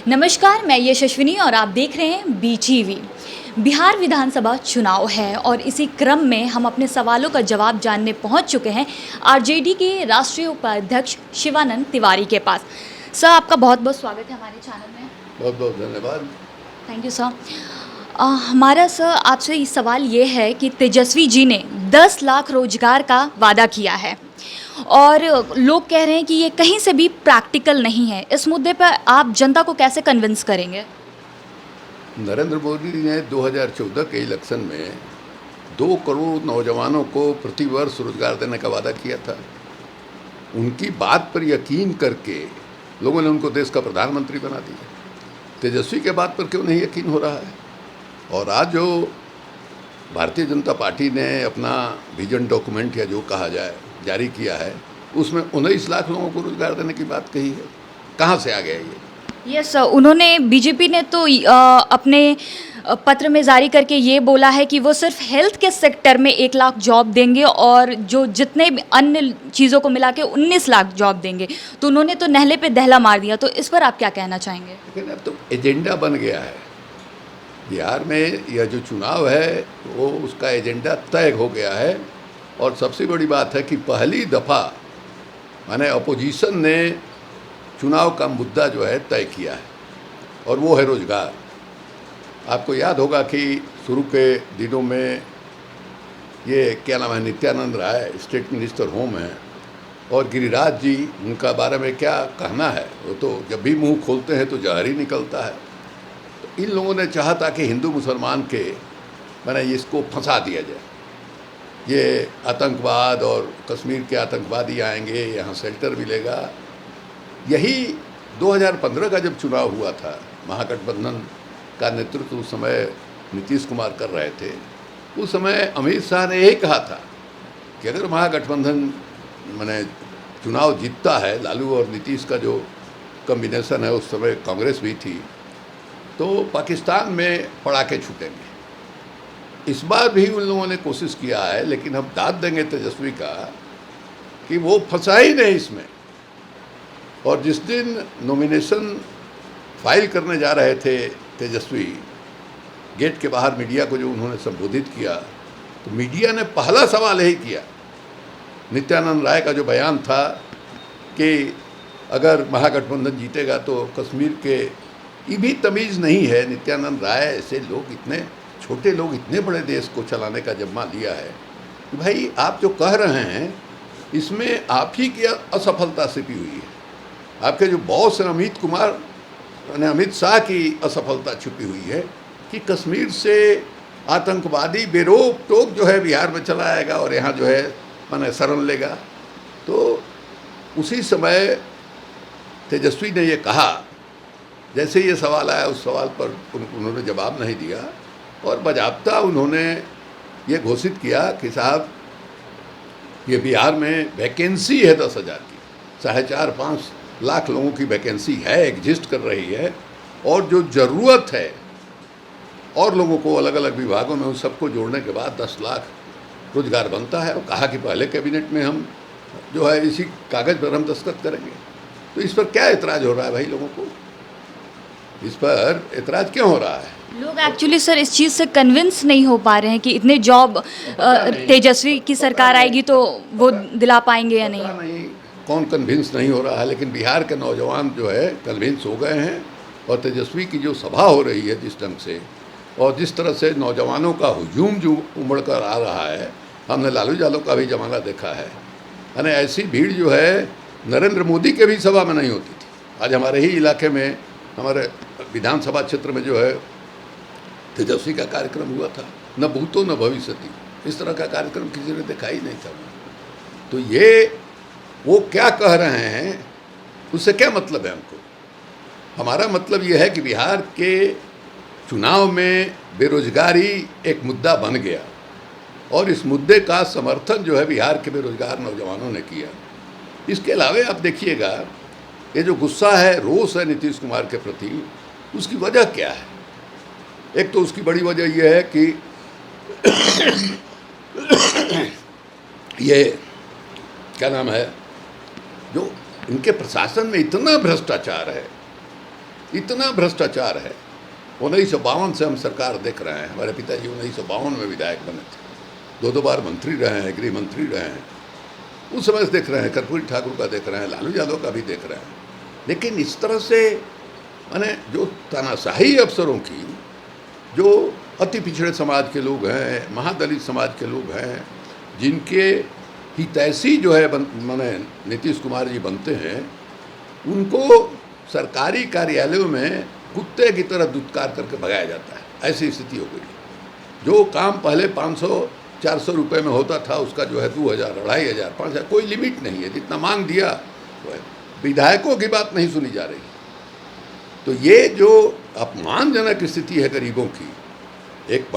नमस्कार, मैं यशस्विनी और आप देख रहे हैं बीटीवी। बिहार विधानसभा चुनाव है और इसी क्रम में हम अपने सवालों का जवाब जानने पहुंच चुके हैं आरजेडी के राष्ट्रीय उपाध्यक्ष शिवानंद तिवारी के पास। सर, आपका बहुत बहुत स्वागत है हमारे चैनल में। बहुत बहुत धन्यवाद। Thank you sir. हमारा सर आपसे ये सवाल ये है कि तेजस्वी जी ने 10 लाख रोजगार का वादा किया है और लोग कह रहे हैं कि ये कहीं से भी प्रैक्टिकल नहीं है। इस मुद्दे पर आप जनता को कैसे कन्विंस करेंगे? नरेंद्र मोदी ने 2014 के इलेक्शन में 2 करोड़ नौजवानों को प्रति वर्ष रोजगार देने का वादा किया था। उनकी बात पर यकीन करके लोगों ने उनको देश का प्रधानमंत्री बना दिया। तेजस्वी के बात पर क्यों नहीं यकीन हो रहा है? और आज जो भारतीय जनता पार्टी ने अपना विजन डॉक्यूमेंट या जो कहा जाए जारी किया है, उसमें 19 लाख लोगों को रोजगार देने की बात कही है। कहाँ से आ गया ये? यस सर, उन्होंने बीजेपी ने तो अपने पत्र में जारी करके ये बोला है कि वो सिर्फ हेल्थ के सेक्टर में 1 लाख जॉब देंगे और जो जितने भी अन्य चीज़ों को मिला के 19 लाख जॉब देंगे। तो उन्होंने तो नहले पे दहला मार दिया। तो इस पर आप क्या कहना चाहेंगे? लेकिन अब तो एजेंडा बन गया है। बिहार में यह जो चुनाव है वो उसका एजेंडा तय हो गया है। और सबसे बड़ी बात है कि पहली दफ़ा माने अपोजिशन ने चुनाव का मुद्दा जो है तय किया है और वो है रोजगार। आपको याद होगा कि शुरू के दिनों में ये क्या नाम है, Nityanand Rai state minister home हैं और गिरिराज जी, उनका बारे में क्या कहना है, वो तो जब भी मुंह खोलते हैं तो जहर ही निकलता है। तो इन लोगों ने चाहा था कि हिंदू मुसलमान के माने इसको फंसा दिया जाए। ये आतंकवाद और कश्मीर के आतंकवादी आएंगे, यहाँ शेल्टर मिलेगा। यही 2015 का जब चुनाव हुआ था, महागठबंधन का नेतृत्व उस समय नीतीश कुमार कर रहे थे। उस समय अमित शाह ने यही कहा था कि अगर महागठबंधन माने चुनाव जीतता है, लालू और नीतीश का जो कॉम्बिनेशन है, उस समय कांग्रेस भी थी, तो पाकिस्तान में पड़ाके छूटेंगे। इस बार भी उन लोगों ने कोशिश किया है, लेकिन हम दाद देंगे तेजस्वी का कि वो फंसा ही नहीं इसमें। और जिस दिन नॉमिनेशन फाइल करने जा रहे थे तेजस्वी, गेट के बाहर मीडिया को जो उन्होंने संबोधित किया, तो मीडिया ने पहला सवाल यही किया। नित्यानंद राय का जो बयान था कि अगर महागठबंधन जीतेगा तो कश्मीर के, ये भी तमीज़ नहीं है। नित्यानंद राय ऐसे लोग, इतने छोटे लोग इतने बड़े देश को चलाने का जिम्मा लिया है कि भाई आप जो कह रहे हैं इसमें आप ही की असफलता छिपी हुई है। आपके जो बॉस हैं अमित कुमार यानी अमित शाह की असफलता छुपी हुई है कि कश्मीर से आतंकवादी बेरोक टोक जो है बिहार में चला आएगा और यहाँ जो है माने शरण लेगा। तो उसी समय तेजस्वी ने ये कहा, जैसे ये सवाल आया उस सवाल पर उन्होंने जवाब नहीं दिया और बाज़ाब्ता उन्होंने ये घोषित किया कि साहब ये बिहार में वैकेंसी है 10,000 की, 4.5-5 लाख लोगों की वैकेंसी है, एग्जिस्ट कर रही है। और जो ज़रूरत है और लोगों को अलग अलग विभागों में उन सबको जोड़ने के बाद 10 लाख रोजगार बनता है। और कहा कि पहले कैबिनेट में हम जो है इसी कागज़ पर हम दस्तखत करेंगे। तो इस पर क्या एतराज़ हो रहा है भाई लोगों को? इस पर एतराज़ क्यों हो रहा है? लोग एक्चुअली सर इस चीज़ से कन्विंस नहीं हो पा रहे हैं कि इतने जॉब तेजस्वी की सरकार आएगी तो वो दिला पाएंगे या नहीं। नहीं कौन कन्विंस नहीं हो रहा है, लेकिन बिहार के नौजवान जो है कन्विंस हो गए हैं। और तेजस्वी की जो सभा हो रही है जिस ढंग से और जिस तरह से नौजवानों का हुजूम जो उमड़ कर आ रहा है, हमने लालू यादव का भी जमाना देखा है। यानी ऐसी भीड़ जो है नरेंद्र मोदी के भी सभा में नहीं होती थी। आज हमारे ही इलाके में, हमारे विधानसभा क्षेत्र में जो है तेजस्वी का कार्यक्रम हुआ था। न भूतो न भविष्यति, इस तरह का कार्यक्रम किसी ने देखा ही नहीं था। तो ये वो क्या कह रहे हैं, उससे क्या मतलब है हमको? हमारा मतलब ये है कि बिहार के चुनाव में बेरोजगारी एक मुद्दा बन गया और इस मुद्दे का समर्थन जो है बिहार के बेरोजगार नौजवानों ने किया। इसके अलावा आप देखिएगा, ये जो गुस्सा है, रोष है नीतीश कुमार के प्रति, उसकी वजह क्या है? एक तो उसकी बड़ी वजह यह है कि ये क्या नाम है, जो इनके प्रशासन में इतना भ्रष्टाचार है इतना भ्रष्टाचार है। 1952 से हम सरकार देख रहे हैं। हमारे पिताजी 1952 में विधायक बने थे, 2 बार मंत्री रहे हैं, गृह मंत्री रहे हैं। उस समय से देख रहे हैं, कर्पूरी ठाकुर का देख रहे हैं, लालू यादव का भी देख रहे हैं। लेकिन इस तरह से माने जो तानाशाही अफसरों की, जो अति पिछड़े समाज के लोग हैं, महादलित समाज के लोग हैं, जिनके हितैषी जो है माने नीतीश कुमार जी बनते हैं, उनको सरकारी कार्यालयों में कुत्ते की तरह दुत्कार करके भगाया जाता है। ऐसी स्थिति हो गई। जो काम पहले 500-400 रुपये में होता था, उसका जो है 2000, 2500, 5000, कोई लिमिट नहीं है। जितना मांग दिया तो है। विधायकों की बात नहीं सुनी जा रही। तो ये जो अपमानजनक स्थिति है गरीबों की, एक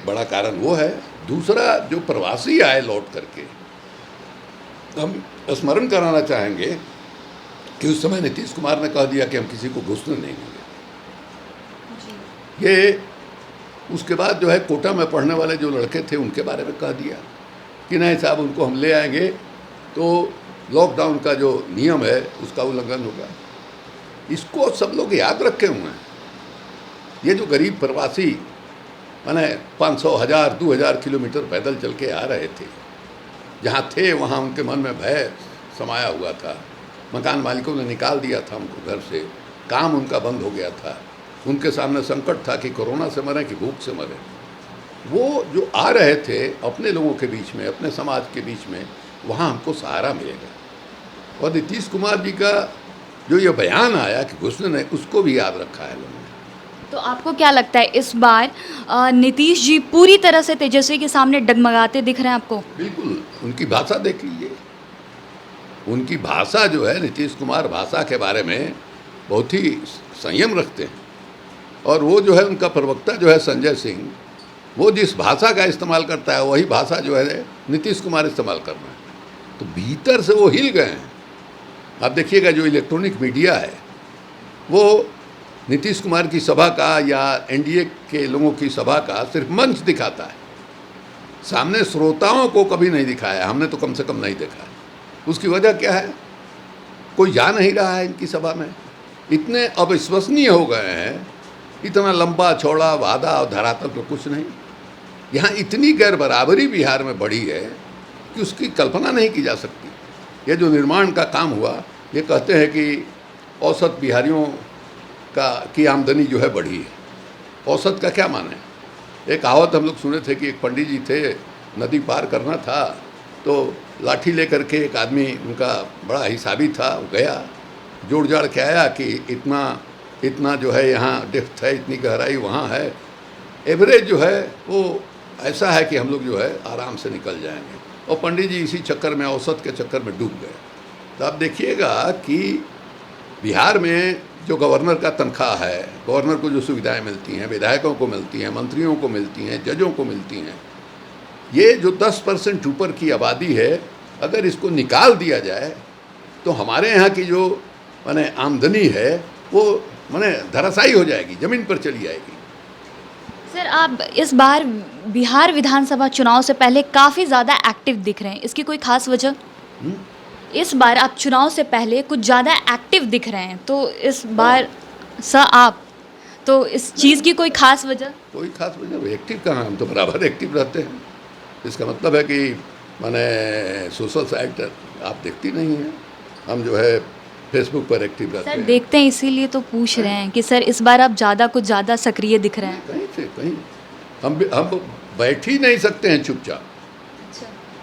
बड़ा कारण वो है। दूसरा, जो प्रवासी आए लौट करके, हम स्मरण कराना चाहेंगे कि उस समय नीतीश कुमार ने कह दिया कि हम किसी को घुसने नहीं देंगे। ये उसके बाद जो है कोटा में पढ़ने वाले जो लड़के थे उनके बारे में कह दिया कि नहीं साहब, उनको हम ले आएंगे तो लॉकडाउन का जो नियम है उसका उल्लंघन होगा। इसको सब लोग याद रखे हुए हैं। ये जो गरीब प्रवासी माने 500, 1000, 2000 किलोमीटर पैदल चल के आ रहे थे, जहाँ थे वहाँ उनके मन में भय समाया हुआ था। मकान मालिकों ने निकाल दिया था उनको घर से, काम उनका बंद हो गया था। उनके सामने संकट था कि कोरोना से मरे कि भूख से मरे। वो जो आ रहे थे अपने लोगों के बीच में, अपने समाज के बीच में, वहाँ हमको सहारा मिलेगा। और नीतीश कुमार जी का जो ये बयान आया कि घुसने नहीं, उसको भी याद रखा है लोगों ने। तो आपको क्या लगता है इस बार नीतीश जी पूरी तरह से तेजस्वी के सामने डगमगाते दिख रहे हैं आपको? बिल्कुल। उनकी भाषा देख लीजिए। उनकी भाषा जो है, नीतीश कुमार भाषा के बारे में बहुत ही संयम रखते हैं। और वो जो है उनका प्रवक्ता जो है संजय सिंह, वो जिस भाषा का इस्तेमाल करता है वही भाषा जो है नीतीश कुमार इस्तेमाल कर रहे हैं। तो भीतर से वो हिल गए हैं। आप देखिएगा जो इलेक्ट्रॉनिक मीडिया है वो नीतीश कुमार की सभा का या एनडीए के लोगों की सभा का सिर्फ मंच दिखाता है, सामने श्रोताओं को कभी नहीं दिखाया। हमने तो कम से कम नहीं देखा। उसकी वजह क्या है? कोई जा नहीं रहा है इनकी सभा में। इतने अविश्वसनीय हो गए हैं। इतना लंबा चौड़ा वादा और धरातल पर कुछ नहीं। यहाँ इतनी गैर बराबरी बिहार में बढ़ी है कि उसकी कल्पना नहीं की जा सकती। ये जो निर्माण का काम हुआ, ये कहते हैं कि औसत बिहारियों की आमदनी जो है बढ़ी है। औसत का क्या माने? एक कहावत हम लोग सुने थे कि एक पंडित जी थे, नदी पार करना था तो लाठी लेकर के एक आदमी, उनका बड़ा हिसाबी था, वो गया, जोड़ जाड़ के आया कि इतना जो है यहाँ डेप्थ है, इतनी गहराई वहाँ है। एवरेज जो है वो ऐसा है कि हम लोग जो है आराम से निकल जाएंगे। और पंडित जी इसी चक्कर में, औसत के चक्कर में डूब गए। तो आप देखिएगा कि बिहार में जो गवर्नर का तनख्वाह है, गवर्नर को जो सुविधाएं मिलती हैं, विधायकों को मिलती हैं, मंत्रियों को मिलती हैं, जजों को मिलती हैं, ये जो 10% ऊपर की आबादी है, अगर इसको निकाल दिया जाए तो हमारे यहाँ की जो माने आमदनी है वो माने धराशायी हो जाएगी, ज़मीन पर चली जाएगी। सर, आप इस बार बिहार विधानसभा चुनाव से पहले काफ़ी ज़्यादा एक्टिव दिख रहे हैं, इसकी कोई खास वजह? इस बार आप चुनाव से पहले कुछ ज़्यादा एक्टिव दिख रहे हैं, तो इस बार आप तो इस चीज़ की कोई खास वजह? कोई खास वजह एक्टिव कहाँ, हम तो बराबर एक्टिव रहते हैं। इसका मतलब है कि माने सोशल साइट आप देखती नहीं हैं। हम जो है फेसबुक पर एक्टिव रहते हैं। सर देखते हैं, इसीलिए तो पूछ रहे हैं कि सर इस बार आप कुछ ज़्यादा सक्रिय दिख रहे हैं। कहीं से कहीं हम बैठ ही नहीं सकते हैं चुपचाप।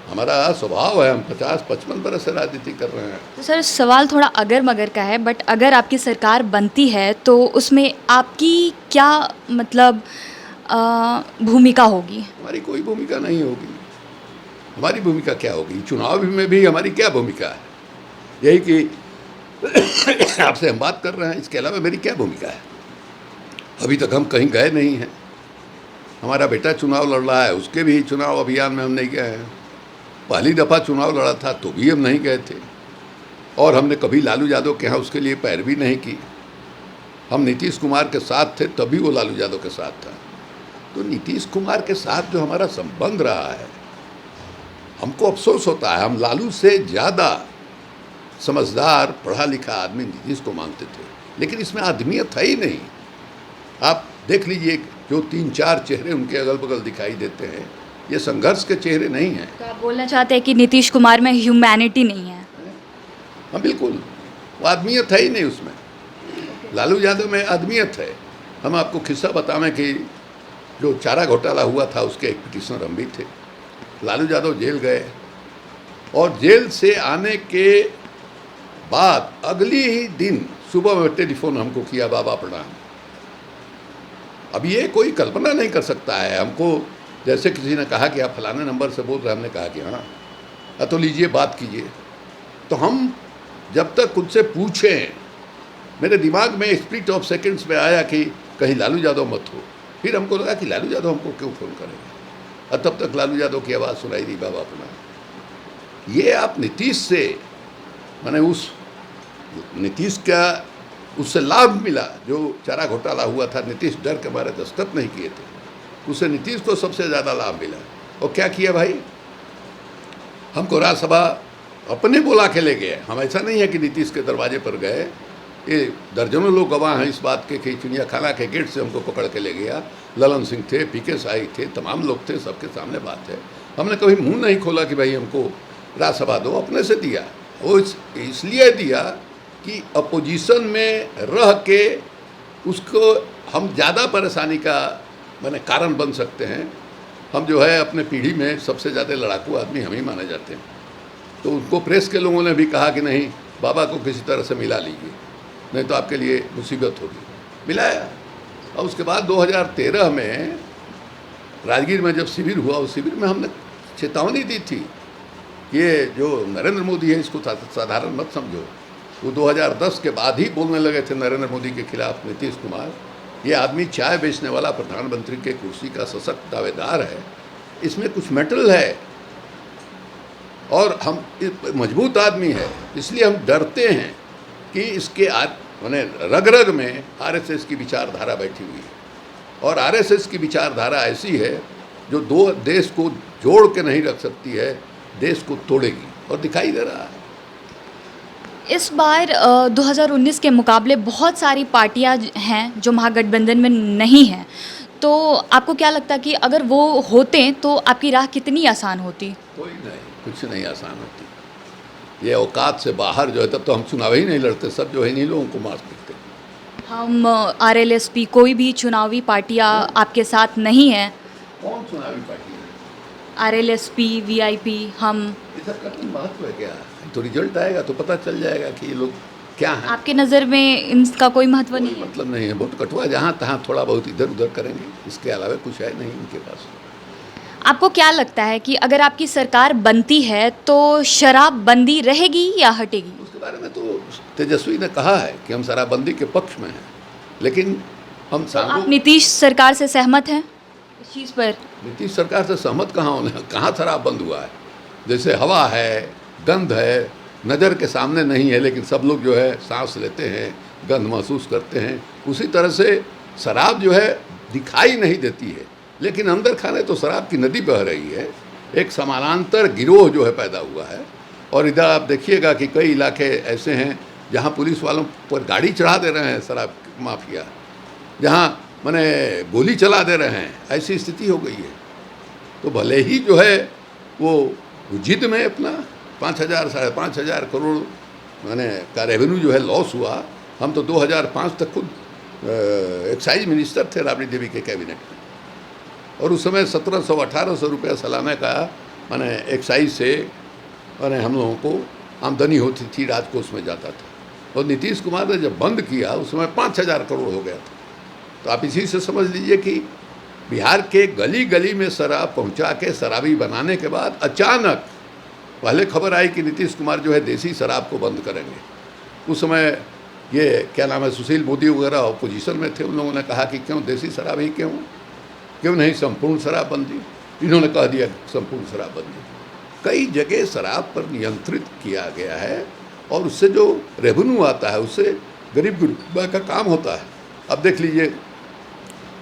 हमारा स्वभाव है, हम 50-55 बरस से राजनीति कर रहे हैं। तो सर सवाल थोड़ा अगर मगर का है, बट अगर आपकी सरकार बनती है तो उसमें आपकी क्या मतलब भूमिका होगी? हमारी कोई भूमिका नहीं होगी। हमारी भूमिका क्या होगी? चुनाव में भी हमारी क्या भूमिका है? यही कि आपसे हम बात कर रहे हैं, इसके अलावा मेरी क्या भूमिका है? अभी तक हम कहीं गए नहीं हैं। हमारा बेटा चुनाव लड़ रहा है, उसके भी चुनाव अभियान में हम नहीं गए हैं। पहली दफ़ा चुनाव लड़ा था तो भी हम नहीं गए थे। और हमने कभी लालू यादव के यहाँ उसके लिए पैरवी नहीं की। हम नीतीश कुमार के साथ थे, तभी वो लालू यादव के साथ था। तो नीतीश कुमार के साथ जो हमारा संबंध रहा है, हमको अफसोस होता है। हम लालू से ज़्यादा समझदार, पढ़ा लिखा आदमी नीतीश को मानते थे। लेकिन इसमें आदमियत है ही नहीं। आप देख लीजिए, जो 3-4 चेहरे उनके अगल बगल दिखाई देते हैं, ये संघर्ष के चेहरे नहीं हैं। तो आप बोलना चाहते हैं कि नीतीश कुमार में ह्यूमैनिटी नहीं है? हाँ बिल्कुल, वो आदमियत है ही नहीं उसमें। लालू यादव में आदमियत है। हम आपको किस्सा बतावें कि जो चारा घोटाला हुआ था उसके एक पिटिशनर हम भी थे। लालू यादव जेल गए और जेल से आने के बाद अगली ही दिन सुबह में टेलीफोन हमको किया, बाबा प्रणाम। अब ये कोई कल्पना नहीं कर सकता है। हमको जैसे किसी ने कहा कि आप फलाने नंबर से बोल रहे हैं, हमने कहा कि हाँ, तो लीजिए बात कीजिए। तो हम जब तक उनसे पूछें, मेरे दिमाग में स्प्लिट ऑफ सेकंड्स में आया कि कहीं लालू यादव मत हो। फिर हमको लगा कि लालू यादव हमको क्यों फ़ोन करेंगे, और तब तक लालू यादव की आवाज़ सुनाई दी, बाबा प्रणाम। ये आप नीतीश से, मैंने उस नीतीश का उससे लाभ मिला। जो चारा घोटाला हुआ था, नीतीश डर के मारे दस्तखत नहीं किए थे, उससे नीतीश को सबसे ज़्यादा लाभ मिला। और क्या किया भाई, हमको राज्यसभा अपने बुला के ले गए। हम ऐसा नहीं है कि नीतीश के दरवाजे पर गए, ये दर्जनों लोग गवाह हैं इस बात के कि चिड़िया खाना के गेट से हमको पकड़ के ले गया। ललन सिंह थे, पीके साई थे, तमाम लोग थे, सबके सामने बात है। हमने कभी मुंह नहीं खोला कि भाई हमको राज्यसभा दो, अपने से दिया। वो इसलिए दिया कि अपोजिशन में रह के उसको हम ज़्यादा परेशानी का माने कारण बन सकते हैं। हम जो है अपने पीढ़ी में सबसे ज़्यादा लड़ाकू आदमी हम ही माने जाते हैं। तो उनको प्रेस के लोगों ने भी कहा कि नहीं, बाबा को किसी तरह से मिला लीजिए, नहीं तो आपके लिए मुसीबत होगी। मिलाया। और उसके बाद 2013 में राजगीर में जब शिविर हुआ, उस शिविर में हमने चेतावनी दी थी, ये जो नरेंद्र मोदी है इसको साधारण मत समझो। वो 2010 के बाद ही बोलने लगे थे नरेंद्र मोदी के खिलाफ नीतीश कुमार। ये आदमी चाय बेचने वाला प्रधानमंत्री के कुर्सी का सशक्त दावेदार है, इसमें कुछ मेटल है और हम मजबूत आदमी है, इसलिए हम डरते हैं कि इसके माने रग रग में आरएसएस की विचारधारा बैठी हुई है। और आरएसएस की विचारधारा ऐसी है जो दो देश को जोड़ के नहीं रख सकती है, देश को तोड़ेगी, और दिखाई दे रहा है। इस बार 2019 के मुकाबले बहुत सारी पार्टियां हैं जो महागठबंधन में नहीं हैं, तो आपको क्या लगता है कि अगर वो होते तो आपकी राह कितनी आसान होती? कोई नहीं, कुछ नहीं आसान होती। ये औकात से बाहर जो है, तब तो हम चुनाव ही नहीं लड़ते, सब जो है इन्हीं लोगों को मार सकते। हम आरएलएसपी कोई भी चुनावी पार्टियां आपके साथ नहीं है? कौन चुनावी पार्टी है? आरएलएसपी, वीआईपी, हम। ये सब का महत्व है क्या? तो रिजल्ट आएगा तो पता चल जाएगा कि ये लोग क्या हैं। आपके नज़र में इनका कोई महत्व नहीं है? मतलब नहीं है, बहुत कटुआ, जहाँ तहाँ थोड़ा बहुत इधर उधर करेंगे, इसके अलावा कुछ है नहीं इनके पास। आपको क्या लगता है कि अगर आपकी सरकार बनती है तो शराबबंदी रहेगी या हटेगी? उसके बारे में तो तेजस्वी ने कहा है कि हम शराबबंदी के पक्ष में हैं, लेकिन हम आप नीतीश सरकार से सहमत हैं इस चीज़ पर? नीतीश सरकार से सहमत कहाँ होने, कहाँ शराब बंद हुआ है? जैसे हवा है, गंध है, नज़र के सामने नहीं है, लेकिन सब लोग जो है सांस लेते हैं, गंध महसूस करते हैं, उसी तरह से शराब जो है दिखाई नहीं देती है, लेकिन अंदर खाने तो शराब की नदी बह रही है। एक समानांतर गिरोह जो है पैदा हुआ है। और इधर आप देखिएगा कि कई इलाके ऐसे हैं जहाँ पुलिस वालों पर गाड़ी चढ़ा दे रहे हैं शराब माफिया, जहाँ माने गोली चला दे रहे हैं, ऐसी स्थिति हो गई है। तो भले ही जो है वो जिद में अपना 5,000 साढ़े 5,000 करोड़ माने का रेवेन्यू जो है लॉस हुआ। हम तो 2005 तक खुद एक्साइज मिनिस्टर थे राबड़ी देवी के कैबिनेट में, और उस समय 1,700-1,800 रुपया सालाना का माने एक्साइज से माने हम लोगों को आमदनी होती थी, राजकोष में जाता था। और नीतीश कुमार ने जब बंद किया उस समय 5,000 करोड़ हो गया था। तो आप इसी से समझ लीजिए कि बिहार के गली गली में शराब पहुंचा के शराबी बनाने के बाद अचानक पहले खबर आई कि नीतीश कुमार जो है देसी शराब को बंद करेंगे। उस समय ये क्या नाम है, सुशील मोदी वगैरह अपोजिशन में थे, उन लोगों ने कहा कि क्यों देसी शराब ही, क्यों नहीं संपूर्ण शराबबंदी। इन्होंने कह दिया संपूर्ण शराबबंदी। कई जगह शराब पर नियंत्रित किया गया है, और उससे जो रेवेन्यू आता है उससे गरीब गुरबा का काम होता है। अब देख लीजिए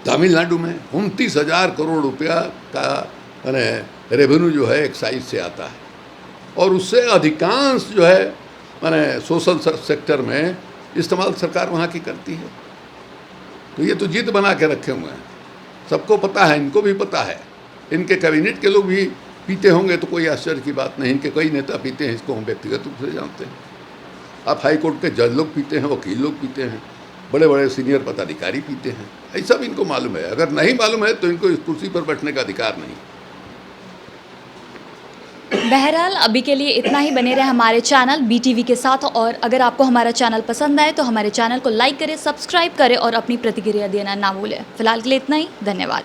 तमिलनाडु में 29,000 करोड़ रुपया का माने रेवेन्यू जो है एक्साइज से आता है, और उससे अधिकांश जो है माने सोशल सेक्टर में इस्तेमाल सरकार वहाँ की करती है। तो ये तो जिद बना के रखे हुए हैं, सबको पता है, इनको भी पता है, इनके कैबिनेट के लोग भी पीते होंगे तो कोई आश्चर्य की बात नहीं। इनके कई नेता पीते हैं, इसको हम व्यक्तिगत रूप से जानते हैं। आप हाई कोर्ट के जज लोग पीते हैं, वकील लोग पीते हैं, बड़े बड़े सीनियर पदाधिकारी पीते हैं, ये सब इनको मालूम है। अगर नहीं मालूम है तो इनको इस कुर्सी पर बैठने का अधिकार नहीं। बहरहाल अभी के लिए इतना ही। बने रहे हमारे चैनल BTV के साथ, और अगर आपको हमारा चैनल पसंद आए तो हमारे चैनल को लाइक करें, सब्सक्राइब करें और अपनी प्रतिक्रिया देना ना भूलें। फिलहाल के लिए इतना ही, धन्यवाद।